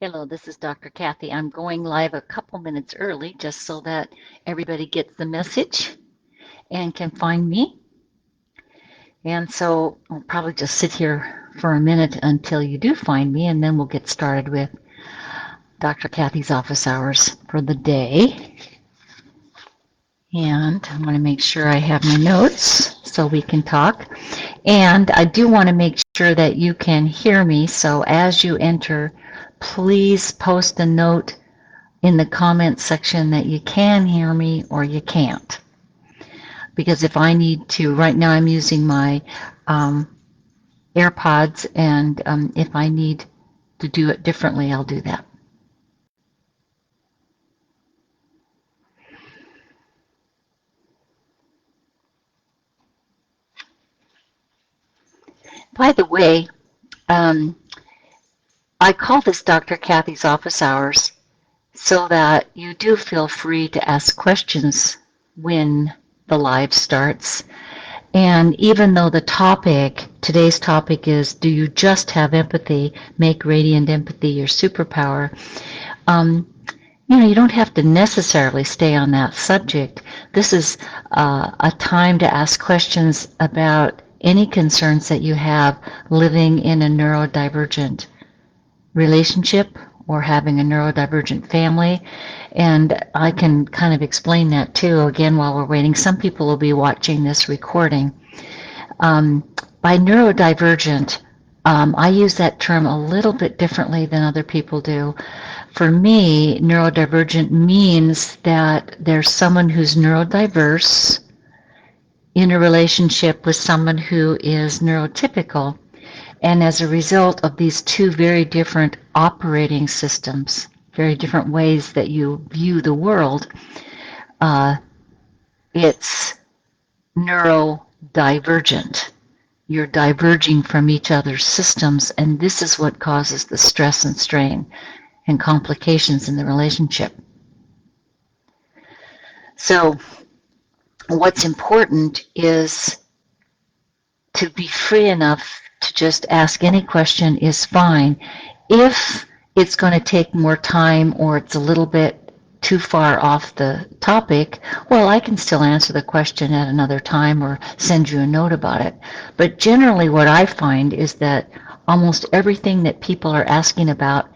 Hello, this is Dr. Kathy. I'm going live a couple minutes early just so that everybody gets the message and can find me. And so I'll probably just sit here for a minute until you do find me, and then we'll get started with Dr. Kathy's office hours for the day. And I'm going to make sure I have my notes so we can talk. And I do want to make sure that you can hear me. So as you enter, please post a note in the comments section that you can hear me or you can't. Because if I need to, right now I'm using my AirPods, and if I need to do it differently, I'll do that. By the way, I call this Dr. Kathy's office hours so that you do feel free to ask questions when the live starts. And even though today's topic is, do you just have empathy, make radiant empathy your superpower, you don't have to necessarily stay on that subject. This is a time to ask questions about any concerns that you have living in a neurodivergent relationship or having a neurodivergent family. And I can kind of explain that too, again, while we're waiting. Some people will be watching this recording. By neurodivergent, I use that term a little bit differently than other people do. For me, neurodivergent means that there's someone who's neurodiverse in a relationship with someone who is neurotypical. And as a result of these two very different operating systems, very different ways that you view the world, it's neurodivergent. You're diverging from each other's systems, and this is what causes the stress and strain and complications in the relationship. So what's important is to be free enough to just ask any question is fine. If it's going to take more time or it's a little bit too far off the topic, well, I can still answer the question at another time or send you a note about it. But generally what I find is that almost everything that people are asking about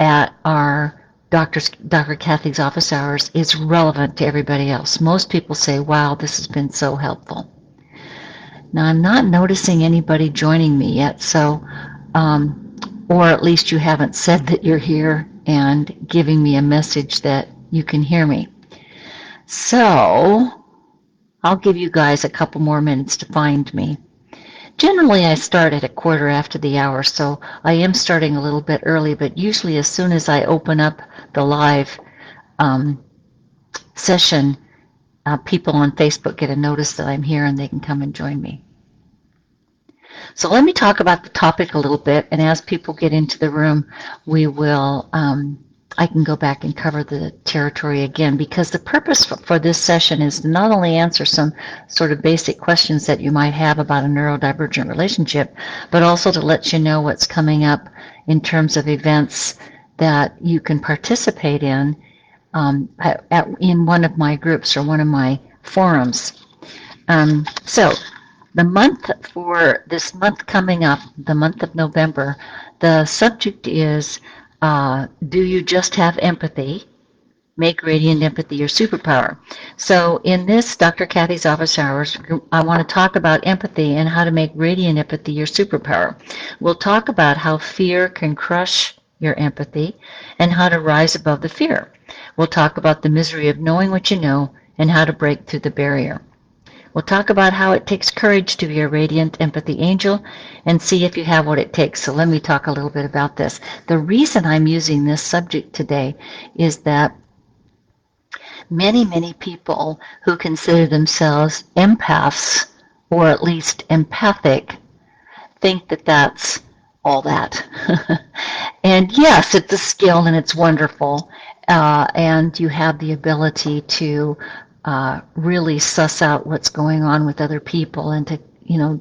at our Dr. Kathy's office hours is relevant to everybody else. Most people say, wow, this has been so helpful. Now, I'm not noticing anybody joining me yet, so, or at least you haven't said that you're here and giving me a message that you can hear me. So, I'll give you guys a couple more minutes to find me. Generally, I start at a quarter after the hour, so I am starting a little bit early, but usually as soon as I open up the live session, people on Facebook get a notice that I'm here and they can come and join me. So let me talk about the topic a little bit, and as people get into the room, we will, I can go back and cover the territory again, because the purpose for this session is to not only answer some sort of basic questions that you might have about a neurodivergent relationship, but also to let you know what's coming up in terms of events that you can participate in one of my groups or one of my forums. So the month for this month coming up, the month of November, the subject is, do you just have empathy? Make radiant empathy your superpower. So in this Dr. Kathy's office hours, I want to talk about empathy and how to make radiant empathy your superpower. We'll talk about how fear can crush your empathy and how to rise above the fear. We'll talk about the misery of knowing what you know and how to break through the barrier. We'll talk about how it takes courage to be a radiant empathy angel and see if you have what it takes. So let me talk a little bit about this. The reason I'm using this subject today is that many people who consider themselves empaths, or at least empathic, think that that's all that. And yes, it's a skill and it's wonderful, and you have the ability to really suss out what's going on with other people and to,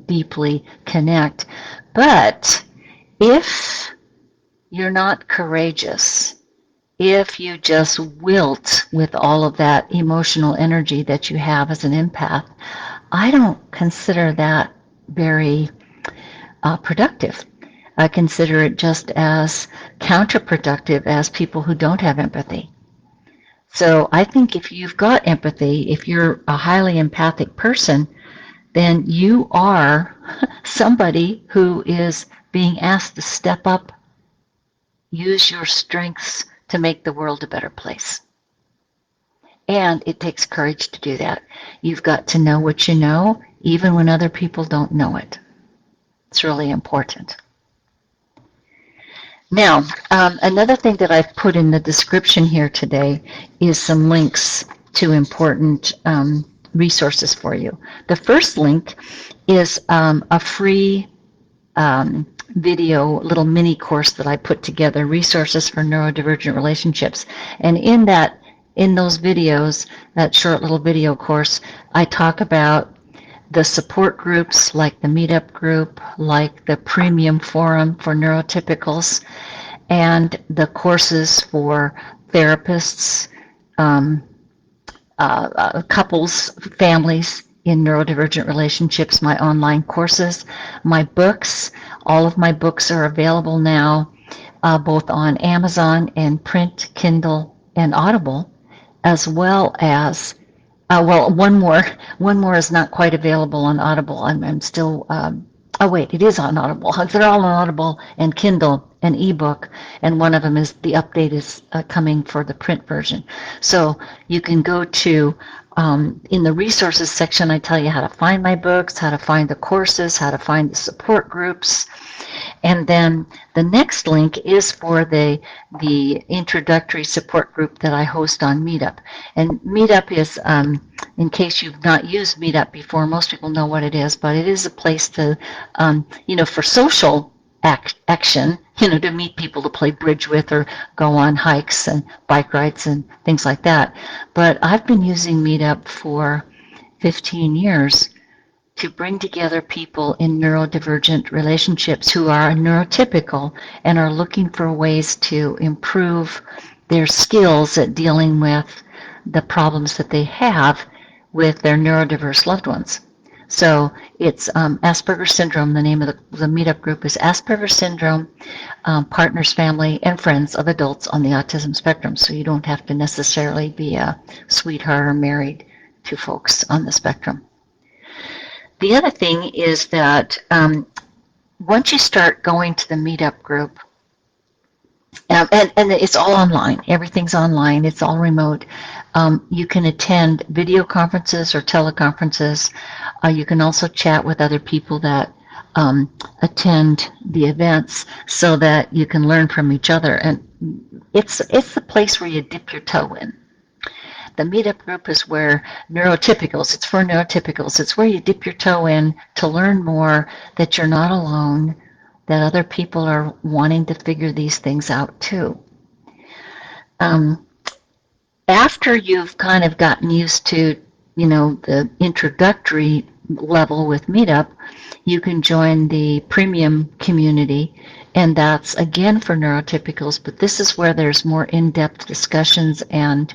deeply connect. But if you're not courageous if you just wilt with all of that emotional energy that you have as an empath. I don't consider that very productive. I consider it just as counterproductive as people who don't have empathy. So I think if you've got empathy, if you're a highly empathic person, then you are somebody who is being asked to step up, use your strengths to make the world a better place. And it takes courage to do that. You've got to know what you know, even when other people don't know it. It's really important. Now, another thing that I've put in the description here today is some links to important resources for you. The first link is a free video, little mini course that I put together, Resources for Neurodivergent Relationships. And in those videos, that short little video course, I talk about the support groups like the meetup group, like the premium forum for neurotypicals, and the courses for therapists, couples, families in neurodivergent relationships, my online courses, my books. All of my books are available now, both on Amazon and print, Kindle, and Audible, as well as one more is not quite available on Audible. I'm still. Oh wait, it is on Audible. They're all on Audible and Kindle and ebook, and one of them is the update is coming for the print version. So you can go to in the resources section. I tell you how to find my books, how to find the courses, how to find the support groups. And then the next link is for the introductory support group that I host on Meetup. And Meetup is, in case you've not used Meetup before, most people know what it is, but it is a place to, for social action, to meet people to play bridge with or go on hikes and bike rides and things like that. But I've been using Meetup for 15 years to bring together people in neurodivergent relationships who are neurotypical and are looking for ways to improve their skills at dealing with the problems that they have with their neurodiverse loved ones. So it's Asperger's syndrome. The name of the meetup group is Asperger's syndrome, partners, family, and friends of adults on the autism spectrum. So you don't have to necessarily be a sweetheart or married to folks on the spectrum. The other thing is that once you start going to the meetup group, and it's all online, everything's online, it's all remote. You can attend video conferences or teleconferences. You can also chat with other people that attend the events so that you can learn from each other. And it's the place where you dip your toe in. The meetup group is where neurotypicals, it's for neurotypicals, it's where you dip your toe in to learn more, that you're not alone, that other people are wanting to figure these things out too. After you've kind of gotten used to, the introductory level with Meetup, you can join the premium community, and that's again for neurotypicals, but this is where there's more in-depth discussions and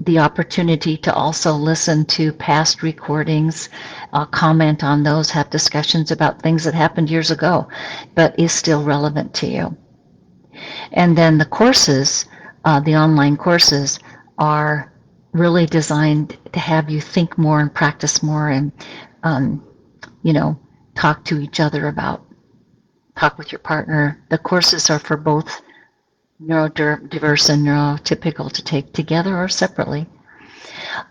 the opportunity to also listen to past recordings, comment on those, have discussions about things that happened years ago, but is still relevant to you. And then the courses, the online courses, are really designed to have you think more and practice more and, talk to each other talk with your partner. The courses are for both neurodiverse and neurotypical to take together or separately.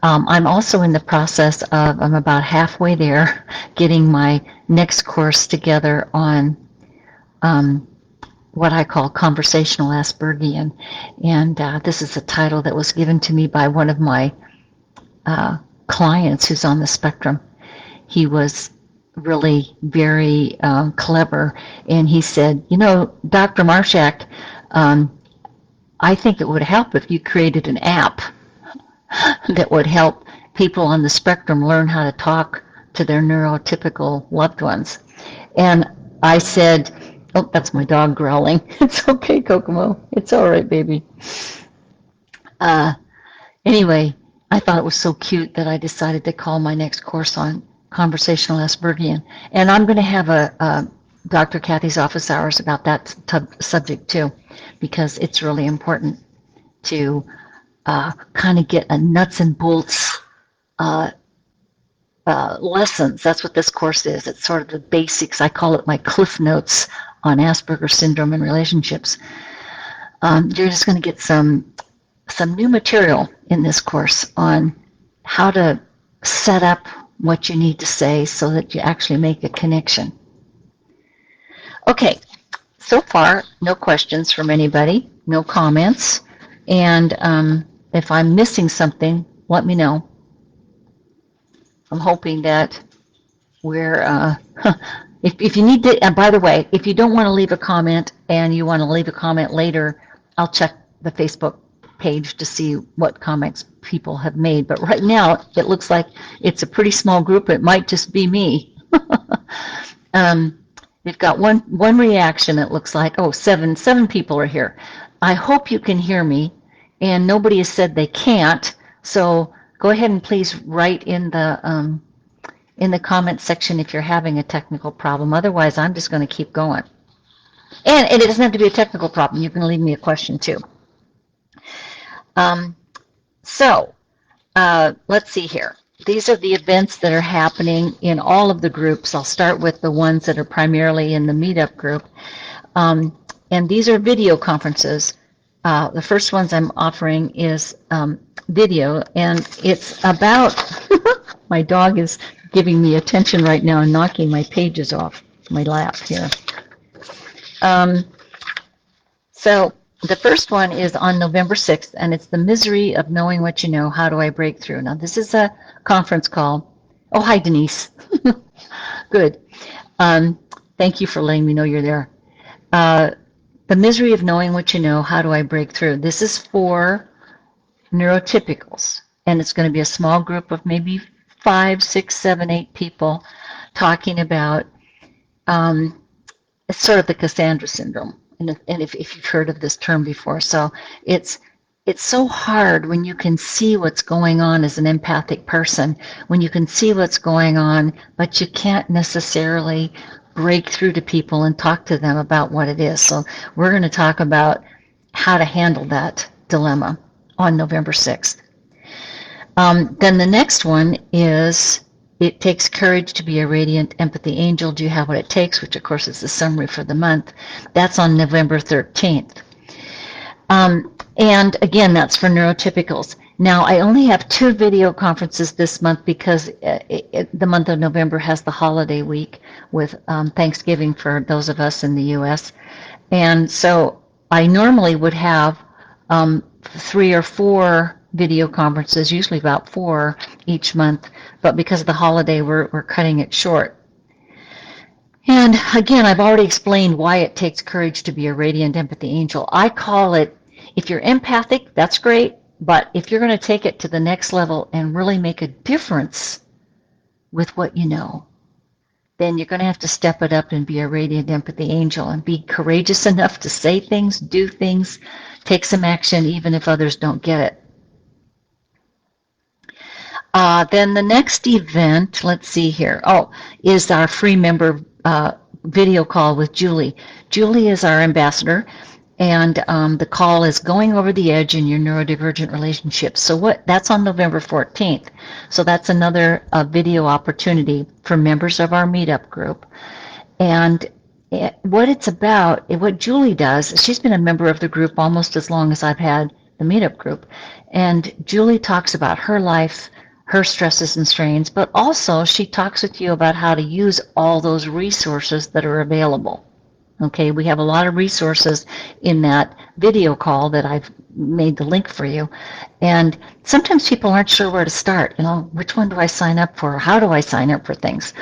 I'm also in the process of, I'm about halfway there, getting my next course together on what I call conversational Aspergian. And this is a title that was given to me by one of my clients who's on the spectrum. He was really very clever, and he said, Dr. Marshak, I think it would help if you created an app that would help people on the spectrum learn how to talk to their neurotypical loved ones. And I said, Oh, that's my dog growling. It's okay, Kokomo. It's all right, baby. Uh, anyway, I thought it was so cute that I decided to call my next course on conversational Aspergian. And I'm going to have a Dr. Kathy's office hours about that subject too, because it's really important to kind of get a nuts and bolts uh, lessons. That's what this course is. It's sort of the basics. I call it my cliff notes on Asperger's syndrome and relationships. You're just going to get some new material in this course on how to set up what you need to say so that you actually make a connection. Okay, so far, no questions from anybody, no comments, and if I'm missing something, let me know. I'm hoping that we're, if you need to, and by the way, if you don't want to leave a comment and you want to leave a comment later, I'll check the Facebook page to see what comments people have made. But right now, it looks like it's a pretty small group. It might just be me. We've got one reaction. It looks like, oh, seven people are here. I hope you can hear me, and nobody has said they can't. So go ahead and please write in the comment section if you're having a technical problem. Otherwise, I'm just going to keep going. And it doesn't have to be a technical problem. You can leave me a question too. Let's see here. These are the events that are happening in all of the groups. I'll start with the ones that are primarily in the meetup group. And these are video conferences. The first ones I'm offering is video, and it's about, my dog is giving me attention right now and knocking my pages off my lap here. So the first one is on November 6th, and it's the misery of knowing what you know. How do I break through? Now, this is a conference call. Oh, hi, Denise. Good. Thank you for letting me know you're there. The misery of knowing what you know. How do I break through? This is for neurotypicals, and it's going to be a small group of maybe 5, 6, 7, 8 people talking about it's sort of the Cassandra syndrome. And if you've heard of this term before. So it's so hard when you can see what's going on as an empathic person, when you can see what's going on, but you can't necessarily break through to people and talk to them about what it is. So we're going to talk about how to handle that dilemma on November 6th. Then the next one is It Takes Courage to Be a Radiant Empathy Angel. Do you have what it takes? Which, of course, is the summary for the month. That's on November 13th. And again, that's for neurotypicals. Now, I only have 2 video conferences this month because the month of November has the holiday week with Thanksgiving for those of us in the U.S. And so I normally would have 3 or 4 video conferences, usually about 4 each month, but because of the holiday, we're cutting it short. And again, I've already explained why it takes courage to be a radiant empathy angel. I call it, if you're empathic, that's great, but if you're going to take it to the next level and really make a difference with what you know, then you're going to have to step it up and be a radiant empathy angel and be courageous enough to say things, do things, take some action, even if others don't get it. Then the next event, let's see here, is our free member video call with Julie. Julie is our ambassador, and the call is Going Over the Edge in Your Neurodivergent Relationships. So that's on November 14th. So that's another video opportunity for members of our meetup group. And what it's about, what Julie does, she's been a member of the group almost as long as I've had the meetup group. And Julie talks about her life, her stresses and strains, but also she talks with you about how to use all those resources that are available. Okay, we have a lot of resources in that video call that I've made the link for you. And sometimes people aren't sure where to start. Which one do I sign up for? How do I sign up for things?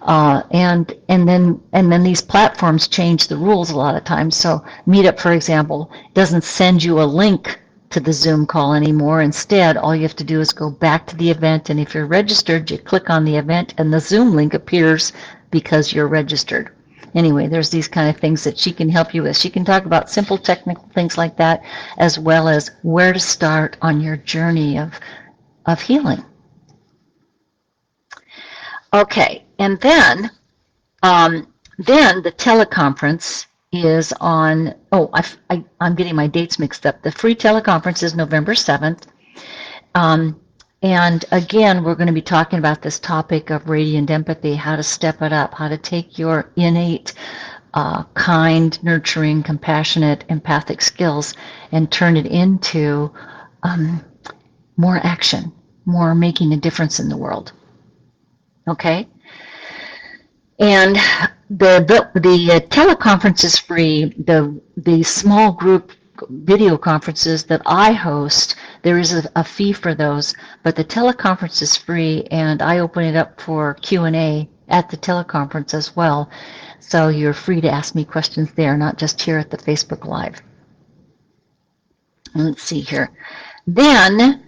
And then these platforms change the rules a lot of times. So Meetup, for example, doesn't send you a link to the Zoom call anymore. Instead, all you have to do is go back to the event, and if you're registered, you click on the event and the Zoom link appears because you're registered. Anyway, there's these kind of things that she can help you with. She can talk about simple technical things like that, as well as where to start on your journey of healing. Okay, and then the teleconference is on, I'm getting my dates mixed up. The free teleconference is November 7th. And again, we're going to be talking about this topic of radiant empathy, how to step it up, how to take your innate, kind, nurturing, compassionate, empathic skills and turn it into more action, more making a difference in the world. Okay? And the teleconference is free. The small group video conferences that I host, there is a fee for those, but the teleconference is free, and I open it up for Q&A at the teleconference as well. So you're free to ask me questions there, not just here at the Facebook Live. Let's see here. Then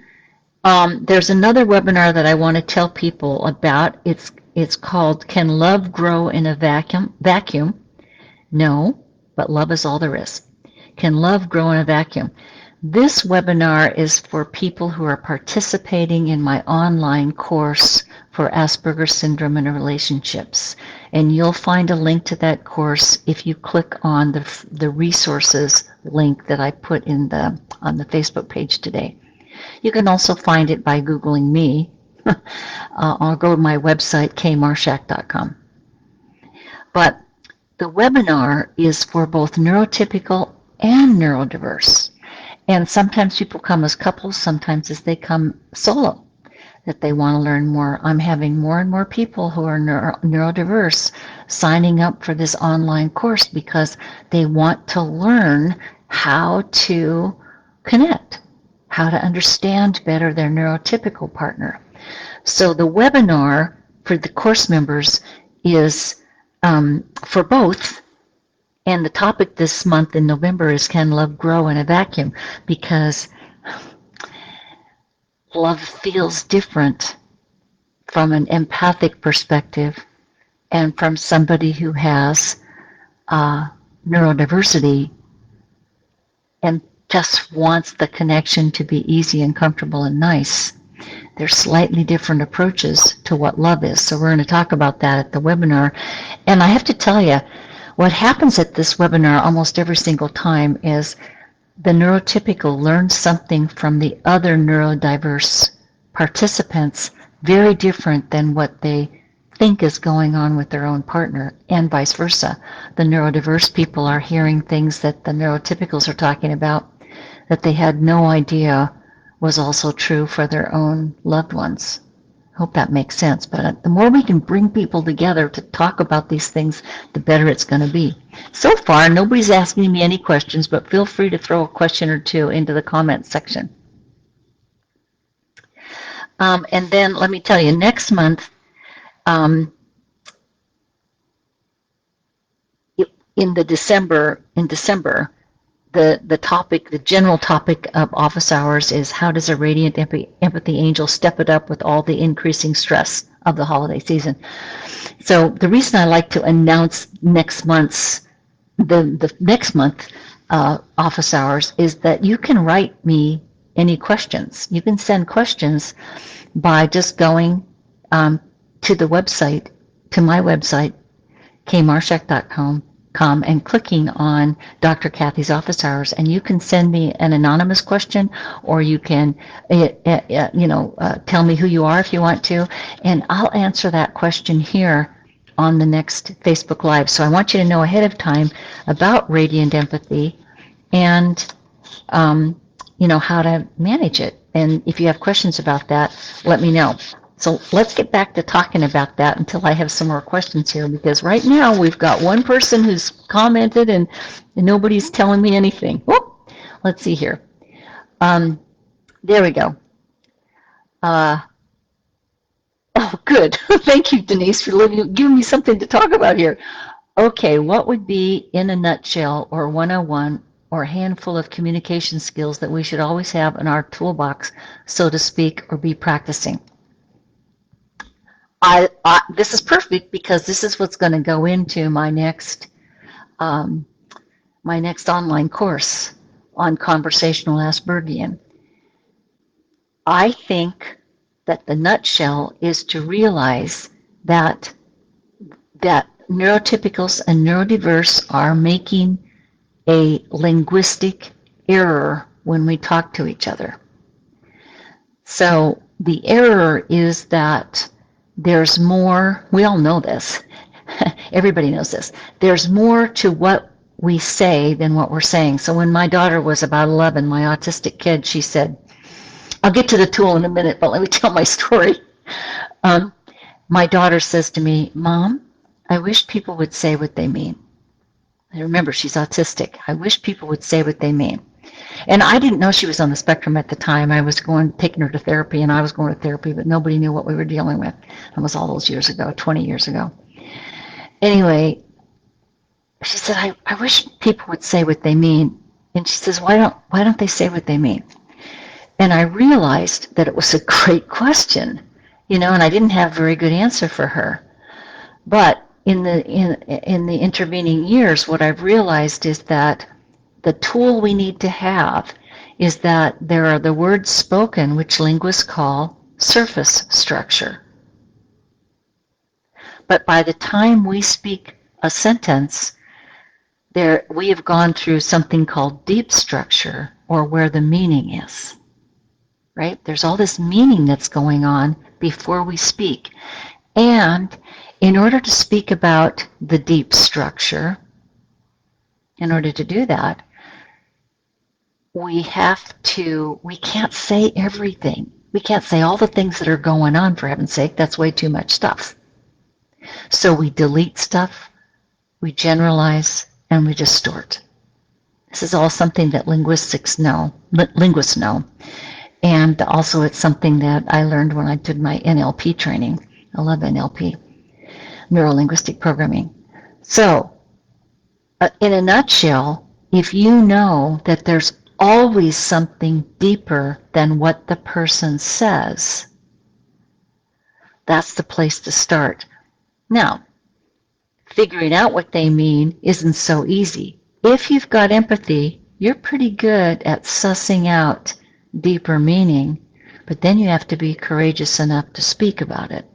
there's another webinar that I want to tell people about. It's called Can Love Grow in a Vacuum? No, but love is all there is. Can love grow in a vacuum? This webinar is for people who are participating in my online course for Asperger's syndrome and relationships. And you'll find a link to that course if you click on the resources link that I put on the Facebook page today. You can also find it by Googling me. I'll go to my website, kmarshak.com. But the webinar is for both neurotypical and neurodiverse. And sometimes people come as couples, sometimes as they come solo, that they want to learn more. I'm having more and more people who are neurodiverse signing up for this online course because they want to learn how to connect, how to understand better their neurotypical partner. So the webinar for the course members is for both, and the topic this month in November is Can Love Grow in a Vacuum? Because love feels different from an empathic perspective and from somebody who has neurodiversity and just wants the connection to be easy and comfortable and nice. There's slightly different approaches to what love is. So we're going to talk about that at the webinar. And I have to tell you, what happens at this webinar almost every single time is the neurotypical learns something from the other neurodiverse participants very different than what they think is going on with their own partner, and vice versa. The neurodiverse people are hearing things that the neurotypicals are talking about that they had no idea was also true for their own loved ones. Hope that makes sense. But the more we can bring people together to talk about these things, the better it's going to be. So far, nobody's asking me any questions, but feel free to throw a question or two into the comments section. And then let me tell you, next month, in December, the topic, the general topic of office hours is how does a radiant empathy angel step it up with all the increasing stress of the holiday season. So the reason I like to announce next month's the next month office hours is that you can write me any questions. You can send questions by just going to the website, to my website, kmarshak.com, and clicking on Dr. Kathy's office hours, and you can send me an anonymous question, or you can tell me who you are if you want to, and I'll answer that question here on the next Facebook Live. So I want you to know ahead of time about radiant empathy and how to manage it. And if you have questions about that, let me know. So let's get back to talking about that until I have some more questions here, because right now we've got one person who's commented and nobody's telling me anything. Whoop. Let's see here. There we go. Oh, good. Thank you, Denise, for giving me something to talk about here. Okay, what would be, in a nutshell, or 101, or a handful of communication skills that we should always have in our toolbox, so to speak, or be practicing? This is perfect because this is what's going to go into um, my next online course on conversational Aspergian. I think that the nutshell is to realize that neurotypicals and neurodiverse are making a linguistic error when we talk to each other. So the error is that there's more, we all know this, everybody knows this, there's more to what we say than what we're saying. So when my daughter was about 11, my autistic kid, she said, I'll get to the tool in a minute, but let me tell my story. My daughter says to me, Mom, I wish people would say what they mean. And remember, she's autistic. I wish people would say what they mean. And I didn't know she was on the spectrum at the time. I was taking her to therapy, and I was going to therapy, but nobody knew what we were dealing with. That was all those years ago, 20 years ago. Anyway, she said, I wish people would say what they mean. And she says, why don't they say what they mean? And I realized that it was a great question, and I didn't have a very good answer for her. But in the intervening years, what I've realized is that the tool we need to have is that there are the words spoken, which linguists call surface structure. But by the time we speak a sentence, we have gone through something called deep structure, or where the meaning is. Right? There's all this meaning that's going on before we speak. And in order to speak about the deep structure, in order to do that, we can't say everything. We can't say all the things that are going on, for heaven's sake. That's way too much stuff. So we delete stuff, we generalize, and we distort. This is all something that linguists know. And also it's something that I learned when I did my NLP training. I love NLP, neuro-linguistic programming. So, in a nutshell, if you know that there's always something deeper than what the person says, that's the place to start. Now, figuring out what they mean isn't so easy. If you've got empathy, you're pretty good at sussing out deeper meaning, but then you have to be courageous enough to speak about it.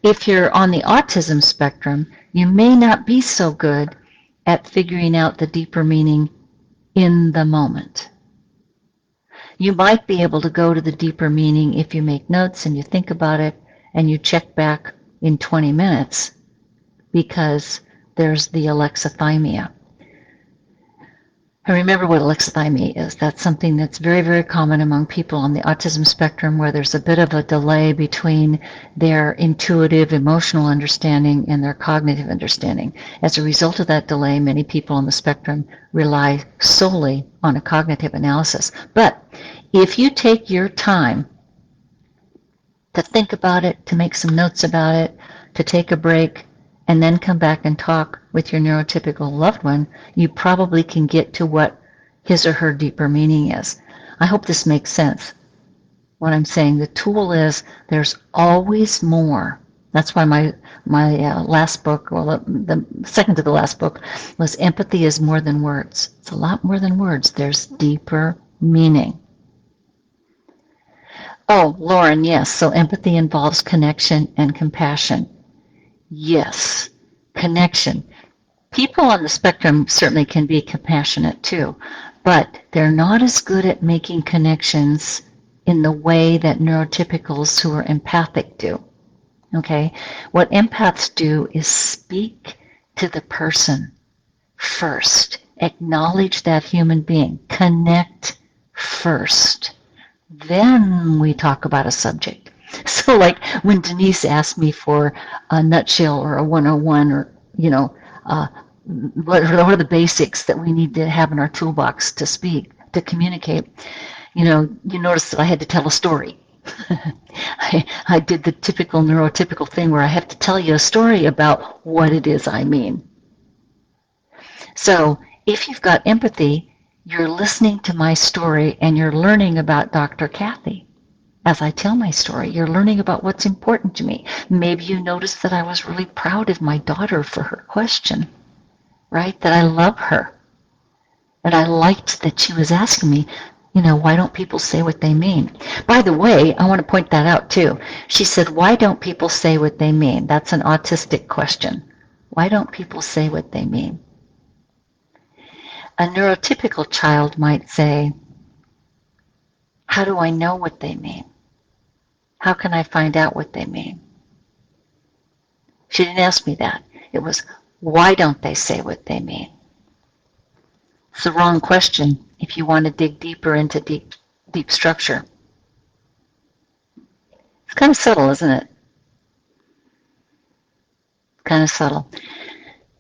If you're on the autism spectrum, you may not be so good at figuring out the deeper meaning in the moment. You might be able to go to the deeper meaning if you make notes and you think about it and you check back in 20 minutes because there's the alexithymia. And remember what alexithymia is. That's something that's very, very common among people on the autism spectrum, where there's a bit of a delay between their intuitive, emotional understanding and their cognitive understanding. As a result of that delay, many people on the spectrum rely solely on a cognitive analysis. But if you take your time to think about it, to make some notes about it, to take a break, and then come back and talk with your neurotypical loved one, you probably can get to what his or her deeper meaning is. I hope this makes sense. What I'm saying, the tool is there's always more. That's why my last book, well, the second to the last book, was Empathy is More Than Words. It's a lot more than words. There's deeper meaning. Oh, Lauren, yes. So empathy involves connection and compassion. Yes, connection. People on the spectrum certainly can be compassionate too, but they're not as good at making connections in the way that neurotypicals who are empathic do. Okay? What empaths do is speak to the person first. Acknowledge that human being. Connect first. Then we talk about a subject. So like when Denise asked me for a nutshell or a 101 or, what are the basics that we need to have in our toolbox to speak, to communicate, you notice that I had to tell a story. I did the typical neurotypical thing where I have to tell you a story about what it is I mean. So if you've got empathy, you're listening to my story and you're learning about Dr. Kathy. as I tell my story. You're learning about what's important to me. Maybe you noticed that I was really proud of my daughter for her question, right? That I love her. And I liked that she was asking me, why don't people say what they mean? By the way, I want to point that out too. She said, why don't people say what they mean? That's an autistic question. Why don't people say what they mean? A neurotypical child might say, how do I know what they mean? How can I find out what they mean? She didn't ask me that. It was, why don't they say what they mean? It's the wrong question if you want to dig deeper into deep structure. It's kind of subtle, isn't it? Kind of subtle.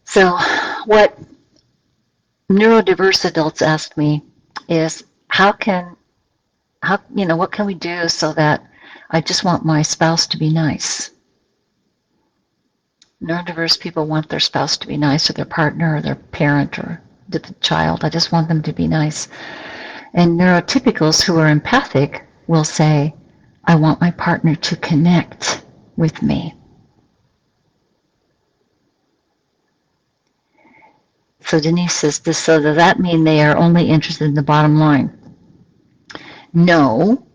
So what neurodiverse adults ask me is, what can we do so that I just want my spouse to be nice? Neurodiverse people want their spouse to be nice, or their partner, or their parent, or the child. I just want them to be nice. And neurotypicals who are empathic will say, I want my partner to connect with me. So Denise says, so does that mean they are only interested in the bottom line? No.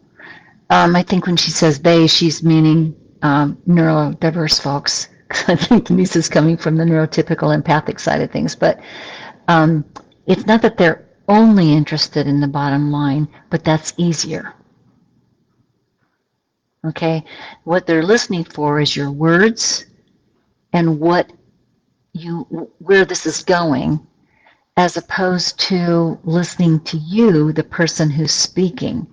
I think when she says they, she's meaning neurodiverse folks. I think Denise is coming from the neurotypical empathic side of things. But it's not that they're only interested in the bottom line, but that's easier. Okay? What they're listening for is your words and where this is going, as opposed to listening to you, the person who's speaking.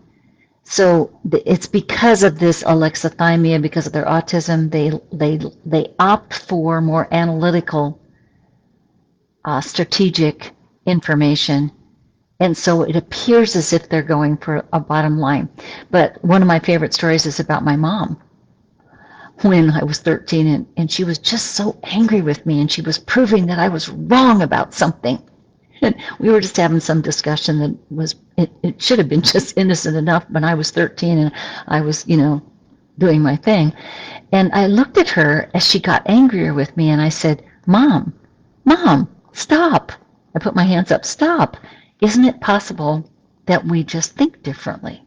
So it's because of this alexithymia, because of their autism, they opt for more analytical, strategic information. And so it appears as if they're going for a bottom line. But one of my favorite stories is about my mom when I was 13, and she was just so angry with me, and she was proving that I was wrong about something. And we were just having some discussion that was, it should have been just innocent enough, but I was 13 and I was, doing my thing. And I looked at her as she got angrier with me, and I said, Mom, stop. I put my hands up, stop. Isn't it possible that we just think differently?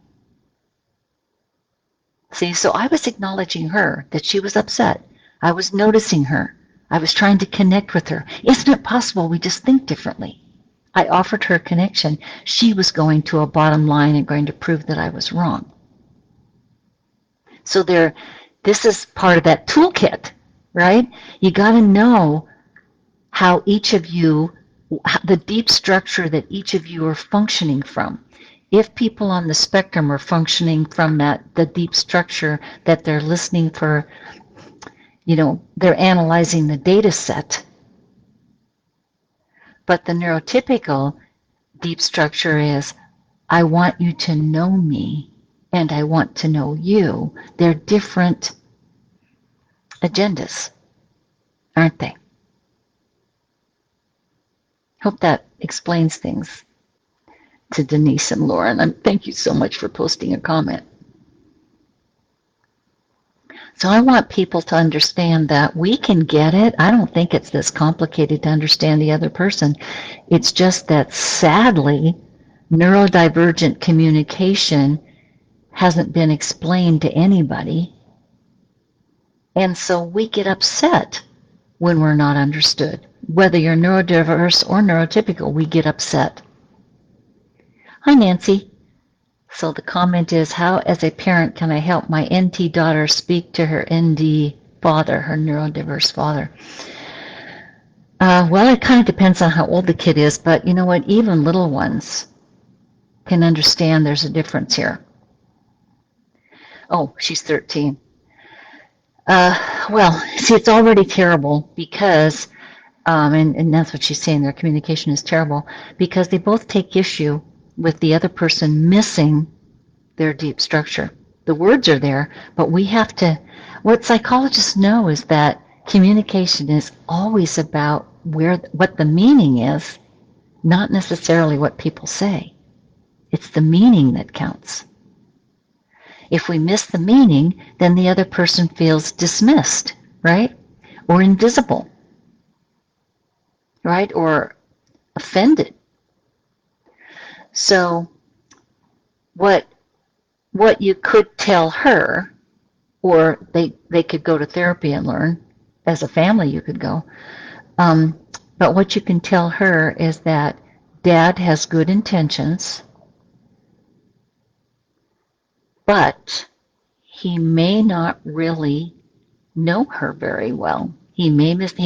See, so I was acknowledging her, that she was upset. I was noticing her. I was trying to connect with her. Isn't it possible we just think differently? I offered her a connection. She was going to a bottom line and going to prove that I was wrong. So this is part of that toolkit, right? You got to know how each of you, the deep structure that each of you are functioning from. If people on the spectrum are functioning from the deep structure that they're listening for, they're analyzing the data set. But the neurotypical deep structure is, I want you to know me and I want to know you. They're different agendas, aren't they? Hope that explains things to Denise and Lauren. And thank you so much for posting a comment. So I want people to understand that we can get it. I don't think it's this complicated to understand the other person. It's just that sadly, neurodivergent communication hasn't been explained to anybody. And so we get upset when we're not understood. Whether you're neurodiverse or neurotypical, we get upset. Hi, Nancy. So the comment is, how as a parent can I help my NT daughter speak to her ND father, her neurodiverse father? Well, it kind of depends on how old the kid is, but you know what? Even little ones can understand there's a difference here. Oh, she's 13. Well, see, it's already terrible because, and that's what she's saying, their communication is terrible, because they both take issue with the other person missing their deep structure. The words are there, but we have to, what psychologists know is that communication is always about what the meaning is, not necessarily what people say. It's the meaning that counts. If we miss the meaning, then the other person feels dismissed, right? Or invisible, right? Or offended. So what you could tell her, or they could go to therapy and learn, as a family you could go, but what you can tell her is that Dad has good intentions, but he may not really know her very well. He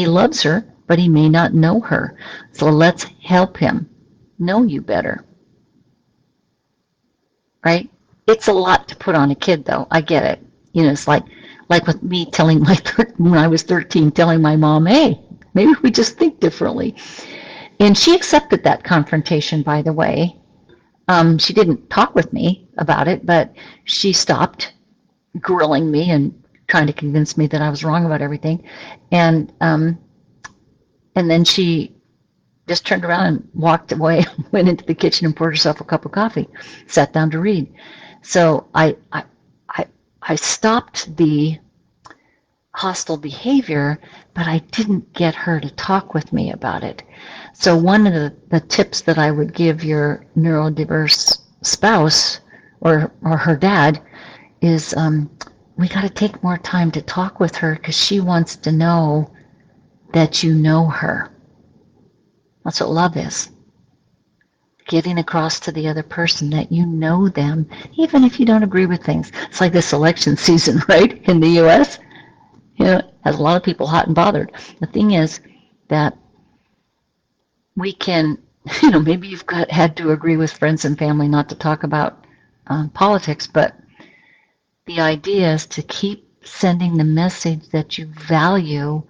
loves her, but he may not know her. So let's help him know you better, right? It's a lot to put on a kid, though. I get it. It's like with me telling when I was 13, telling my mom, "Hey, maybe we just think differently." And she accepted that confrontation, by the way. She didn't talk with me about it, but she stopped grilling me and trying to convince me that I was wrong about everything. And then she just turned around and walked away, went into the kitchen and poured herself a cup of coffee, sat down to read. So I stopped the hostile behavior, but I didn't get her to talk with me about it. So one of the tips that I would give your neurodiverse spouse or her dad is we got to take more time to talk with her because she wants to know that you know her. That's what love is. Getting across to the other person that you know them, even if you don't agree with things. It's like this election season, right, in the U.S. Has a lot of people hot and bothered. The thing is that we can, maybe you've had to agree with friends and family not to talk about politics, but the idea is to keep sending the message that you value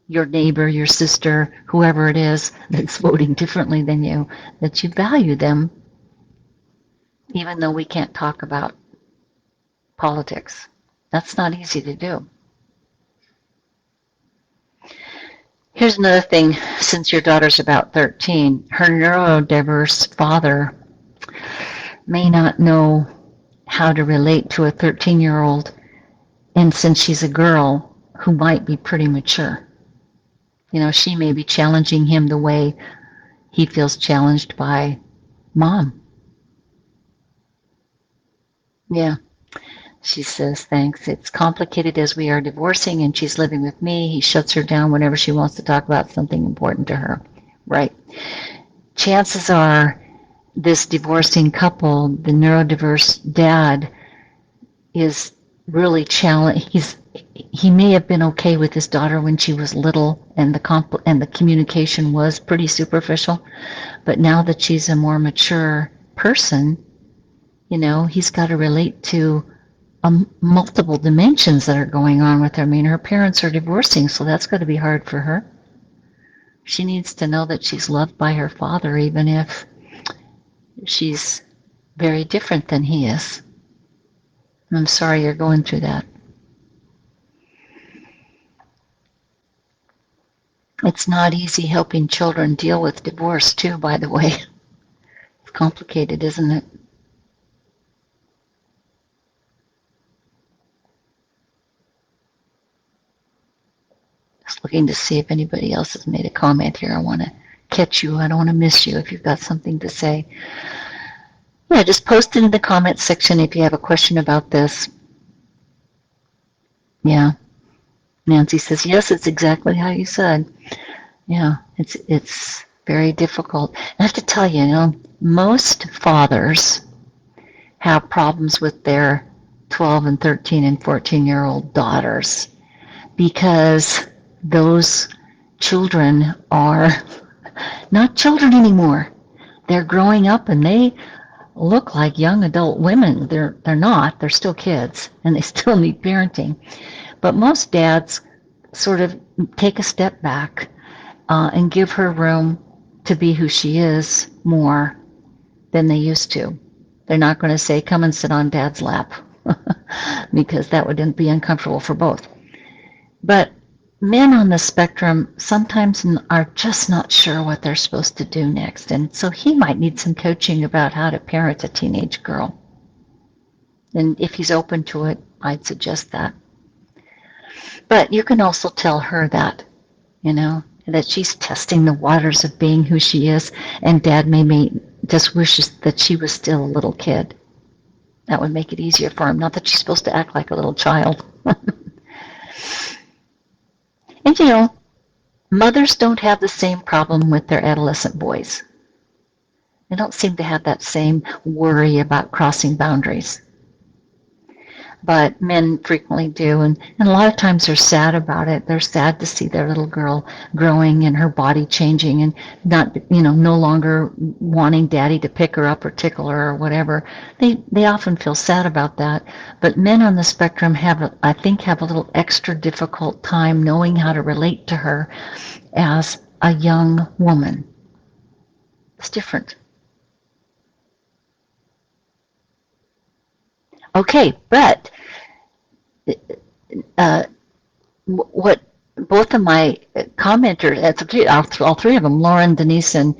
your neighbor, your sister, whoever it is that's voting differently than you, that you value them, even though we can't talk about politics. That's not easy to do. Here's another thing, since your daughter's about 13, her neurodiverse father may not know how to relate to a 13-year-old, and since she's a girl who might be pretty mature. She may be challenging him the way he feels challenged by Mom. Yeah. She says, thanks. It's complicated as we are divorcing and she's living with me. He shuts her down whenever she wants to talk about something important to her. Right. Chances are this divorcing couple, the neurodiverse dad, is really challenged. He may have been okay with his daughter when she was little and the communication was pretty superficial, but now that she's a more mature person, he's got to relate to multiple dimensions that are going on with her. I mean, her parents are divorcing, so that's got to be hard for her. She needs to know that she's loved by her father, even if she's very different than he is. I'm sorry you're going through that. It's not easy helping children deal with divorce, too, by the way. It's complicated, isn't it? Just looking to see if anybody else has made a comment here. I want to catch you. I don't want to miss you if you've got something to say. Yeah, just post it in the comments section if you have a question about this. Yeah. Nancy says, yes, it's exactly how you said. Yeah, it's very difficult. I have to tell you, most fathers have problems with their 12 and 13 and 14-year-old daughters because those children are not children anymore. They're growing up and they look like young adult women. They're not. They're still kids and they still need parenting. But most dads sort of take a step back and give her room to be who she is more than they used to. They're not going to say, come and sit on Dad's lap, because that would be uncomfortable for both. But men on the spectrum sometimes are just not sure what they're supposed to do next. And so he might need some coaching about how to parent a teenage girl. And if he's open to it, I'd suggest that. But you can also tell her that, that she's testing the waters of being who she is, and Dad may just wishes that she was still a little kid. That would make it easier for him. Not that she's supposed to act like a little child. And mothers don't have the same problem with their adolescent boys. They don't seem to have that same worry about crossing boundaries. But men frequently do, and a lot of times they're sad about it. They're sad to see their little girl growing and her body changing and not, no longer wanting daddy to pick her up or tickle her or whatever. They often feel sad about that. But men on the spectrum I think have a little extra difficult time knowing how to relate to her as a young woman. It's different. Okay, but what both of my commenters, all three of them, Lauren, Denise, and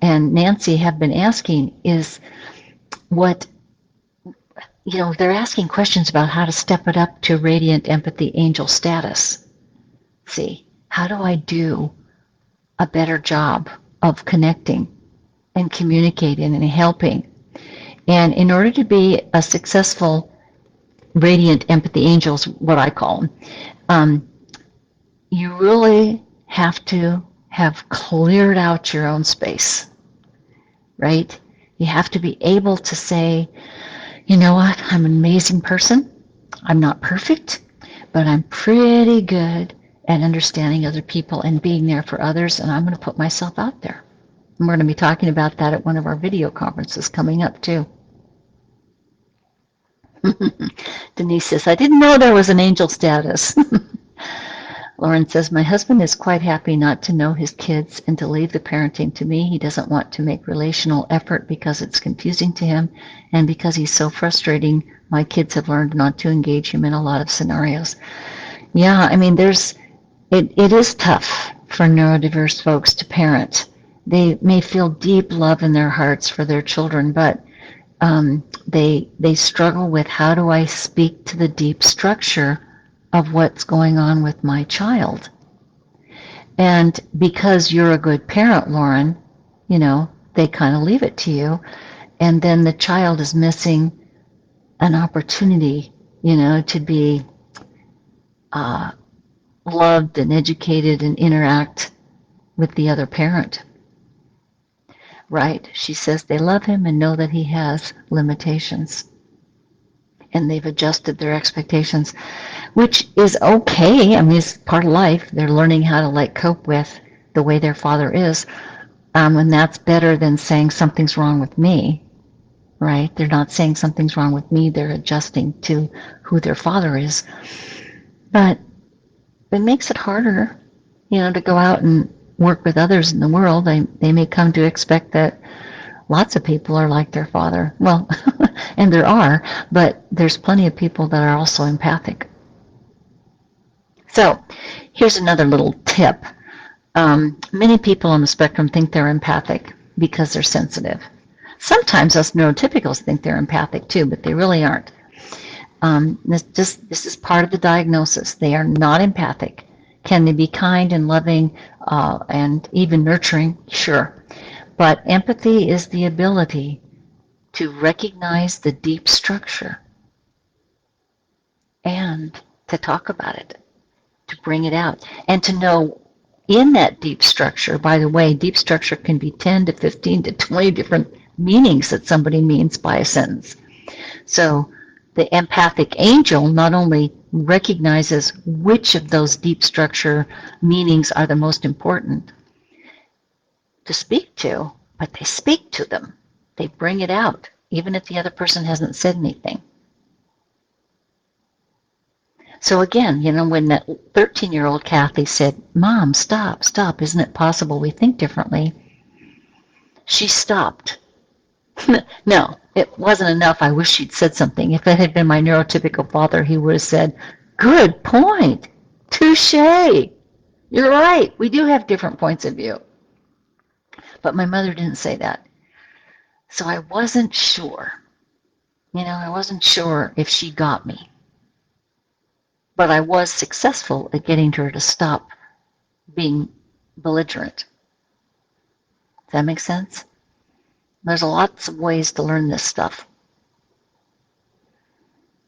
Nancy, have been asking is they're asking questions about how to step it up to radiant empathy angel status. See, how do I do a better job of connecting and communicating and helping? And in order to be a successful radiant empathy angel, is what I call them, you really have to have cleared out your own space, right? You have to be able to say, you know what, I'm an amazing person. I'm not perfect, but I'm pretty good at understanding other people and being there for others, and I'm going to put myself out there. And we're going to be talking about that at one of our video conferences coming up, too. Denise says, I didn't know there was an angel status. Lauren says, my husband is quite happy not to know his kids and to leave the parenting to me. He doesn't want to make relational effort because it's confusing to him and because he's so frustrating. My kids have learned not to engage him in a lot of scenarios. Yeah, I mean, it is tough for neurodiverse folks to parent. They may feel deep love in their hearts for their children, but they struggle with, how do I speak to the deep structure of what's going on with my child? And because you're a good parent, Lauren, they kind of leave it to you, and then the child is missing an opportunity, to be loved and educated and interact with the other parent. Right? She says they love him and know that he has limitations. And they've adjusted their expectations, which is okay. I mean, it's part of life. They're learning how to cope with the way their father is. And that's better than saying something's wrong with me, right? They're not saying something's wrong with me. They're adjusting to who their father is. But it makes it harder, to go out and work with others in the world. They may come to expect that lots of people are like their father. Well, and there are, but there's plenty of people that are also empathic. So here's another little tip. Many people on the spectrum think they're empathic because they're sensitive. Sometimes us neurotypicals think they're empathic too, but they really aren't. This is part of the diagnosis. They are not empathic. Can they be kind and loving and even nurturing? Sure. But empathy is the ability to recognize the deep structure and to talk about it, to bring it out, and to know in that deep structure, by the way, deep structure can be 10 to 15 to 20 different meanings that somebody means by a sentence. So the empathic angel not only recognizes which of those deep structure meanings are the most important to speak to, but they speak to them. They bring it out, even if the other person hasn't said anything. So again, when that 13-year-old Kathy said, Mom, stop, isn't it possible we think differently? She stopped. No, it wasn't enough. I wish she'd said something. If it had been my neurotypical father, he would have said, good point. Touche. You're right. We do have different points of view. But my mother didn't say that. So I wasn't sure. I wasn't sure if she got me, but I was successful at getting her to stop being belligerent. Does that make sense? There's lots of ways to learn this stuff.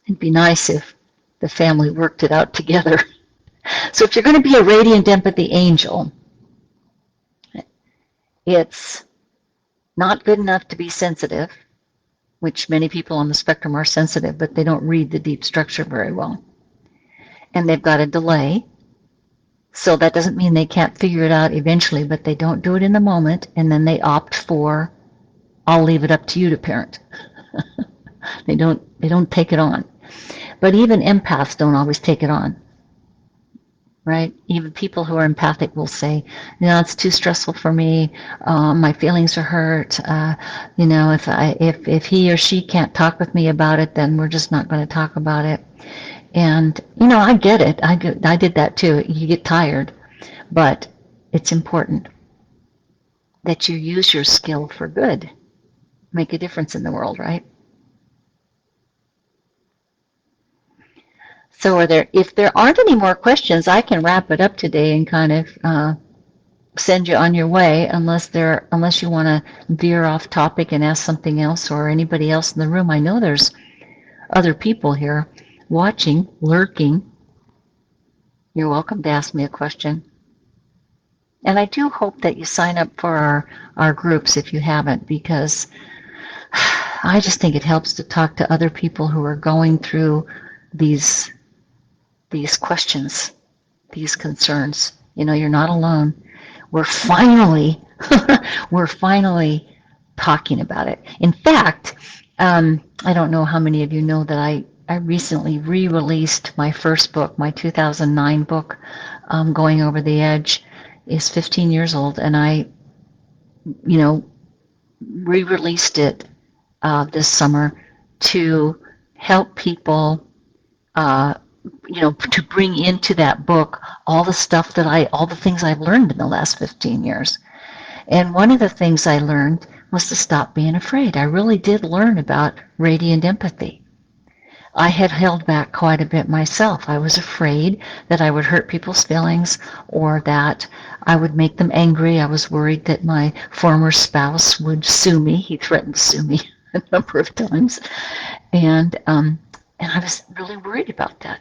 It'd be nice if the family worked it out together. So if you're going to be a radiant empathy angel, it's not good enough to be sensitive, which many people on the spectrum are sensitive, but they don't read the deep structure very well. And they've got a delay. So that doesn't mean they can't figure it out eventually, but they don't do it in the moment, and then they opt for, I'll leave it up to you to parent. They don't take it on. But even empaths don't always take it on. Right? Even people who are empathic will say, it's too stressful for me. My feelings are hurt. If he or she can't talk with me about it, then we're just not going to talk about it. And I get it. I did that too. You get tired, but it's important that you use your skill for good, make a difference in the world, right? So if there aren't any more questions, I can wrap it up today and kind of send you on your way, unless you want to veer off topic and ask something else, or anybody else in the room. I know there's other people here watching, lurking. You're welcome to ask me a question. And I do hope that you sign up for our groups if you haven't, because I just think it helps to talk to other people who are going through these questions, these concerns. You're not alone. We're finally talking about it. In fact, I don't know how many of you know that I recently re-released my first book, my 2009 book, Going Over the Edge, is 15 years old, and I, re-released it this summer to help people, to bring into that book all the things I've learned in the last 15 years. And one of the things I learned was to stop being afraid. I really did learn about radiant empathy. I had held back quite a bit myself. I was afraid that I would hurt people's feelings, or that I would make them angry. I was worried that my former spouse would sue me. He threatened to sue me a number of times. And I was really worried about that.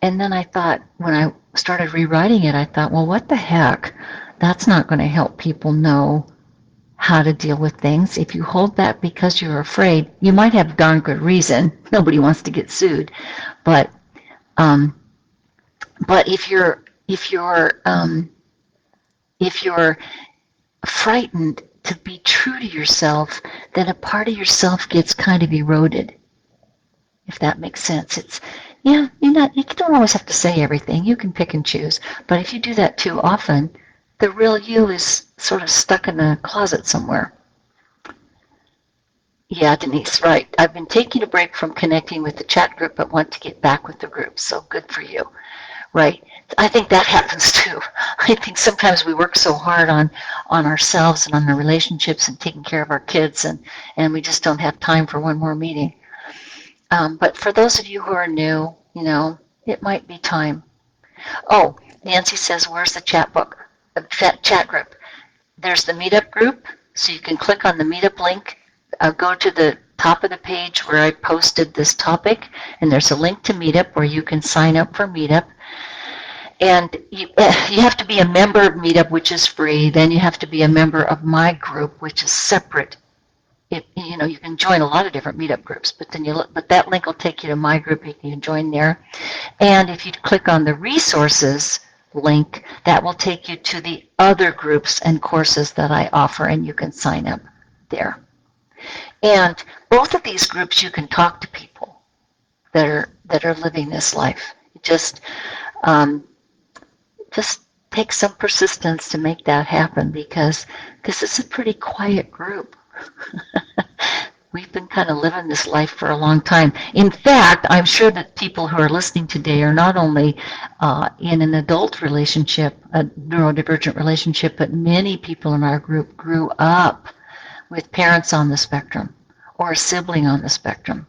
And then I thought, when I started rewriting it, I thought, well, what the heck? That's not going to help people know how to deal with things. If you hold that because you're afraid, you might have darn good reason. Nobody wants to get sued, but if you're frightened to be true to yourself, then a part of yourself gets kind of eroded. If that makes sense, you don't always have to say everything. You can pick and choose, but if you do that too often, the real you is sort of stuck in a closet somewhere. Yeah, Denise, right. I've been taking a break from connecting with the chat group, but want to get back with the group, so good for you. Right. I think that happens too. I think sometimes we work so hard on ourselves and on our relationships and taking care of our kids, and we just don't have time for one more meeting. But for those of you who are new, it might be time. Oh, Nancy says, where's the chat group? There's the meetup group, so you can click on the meetup link, go to the top of the page where I posted this topic, and there's a link to meetup where you can sign up for meetup. And you have to be a member of meetup, which is free. Then you have to be a member of my group, which is separate. You can join a lot of different meetup groups, but that link will take you to my group. You can join there. And if you click on the resources link, that will take you to the other groups and courses that I offer, and you can sign up there. And both of these groups, you can talk to people that are living this life. Just take some persistence to make that happen, because this is a pretty quiet group. We've been kind of living this life for a long time. In fact, I'm sure that people who are listening today are not only in an adult relationship, a neurodivergent relationship, but many people in our group grew up with parents on the spectrum or a sibling on the spectrum.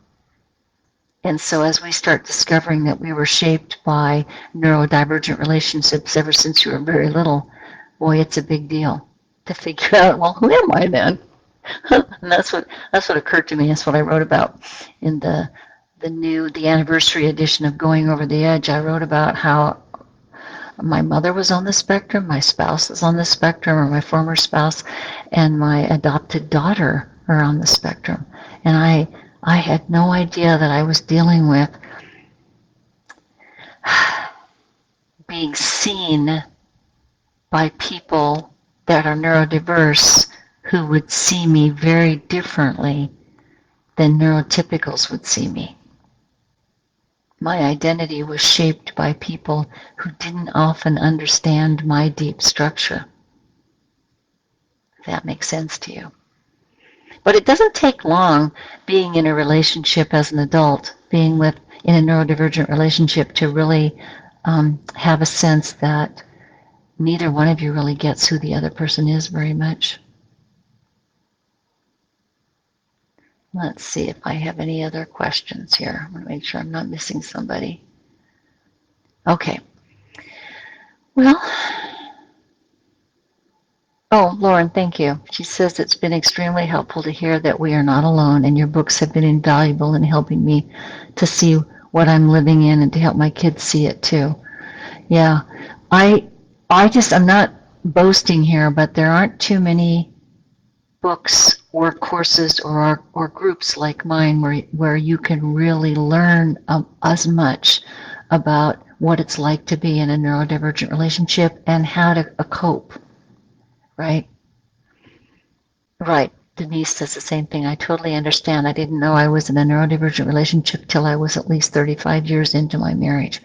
And so as we start discovering that we were shaped by neurodivergent relationships ever since we were very little, boy, it's a big deal to figure out, well, who am I then? And that's what occurred to me. That's what I wrote about in the anniversary edition of Going Over the Edge. I wrote about how my mother was on the spectrum, my spouse is on the spectrum, or my former spouse, and my adopted daughter are on the spectrum. And I had no idea that I was dealing with being seen by people that are neurodiverse who would see me very differently than neurotypicals would see me. My identity was shaped by people who didn't often understand my deep structure. If that makes sense to you. But it doesn't take long being in a relationship as an adult, being in a neurodivergent relationship, to really have a sense that neither one of you really gets who the other person is very much. Let's see if I have any other questions here. I want to make sure I'm not missing somebody. Okay. Well, oh, Lauren, thank you. She says it's been extremely helpful to hear that we are not alone, and your books have been invaluable in helping me to see what I'm living in and to help my kids see it too. Yeah, I'm not boasting here, but there aren't too many books or courses or groups like mine where you can really learn as much about what it's like to be in a neurodivergent relationship and how to cope, right? Right. Denise says the same thing. I totally understand. I didn't know I was in a neurodivergent relationship till I was at least 35 years into my marriage.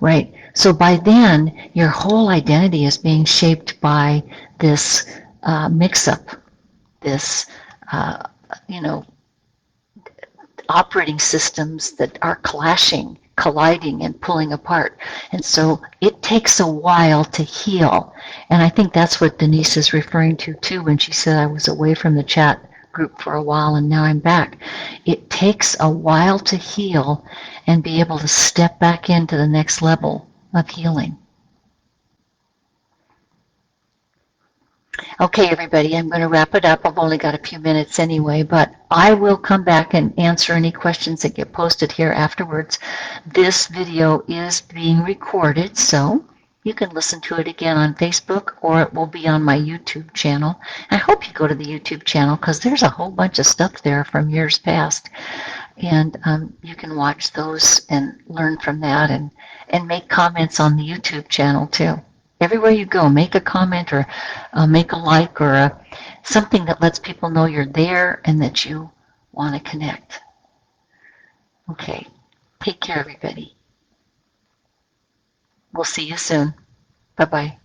Right. So by then, your whole identity is being shaped by this mix-up, this, uh, you know, operating systems that are clashing, colliding, and pulling apart. And so it takes a while to heal. And I think that's what Denise is referring to too when she said I was away from the chat group for a while and now I'm back. It takes a while to heal and be able to step back into the next level of healing. Okay, everybody, I'm going to wrap it up. I've only got a few minutes anyway, but I will come back and answer any questions that get posted here afterwards. This video is being recorded, so you can listen to it again on Facebook, or it will be on my YouTube channel. I hope you go to the YouTube channel because there's a whole bunch of stuff there from years past. And you can watch those and learn from that and make comments on the YouTube channel too. Everywhere you go, make a comment or make a like or something that lets people know you're there and that you want to connect. Okay, take care, everybody. We'll see you soon. Bye-bye.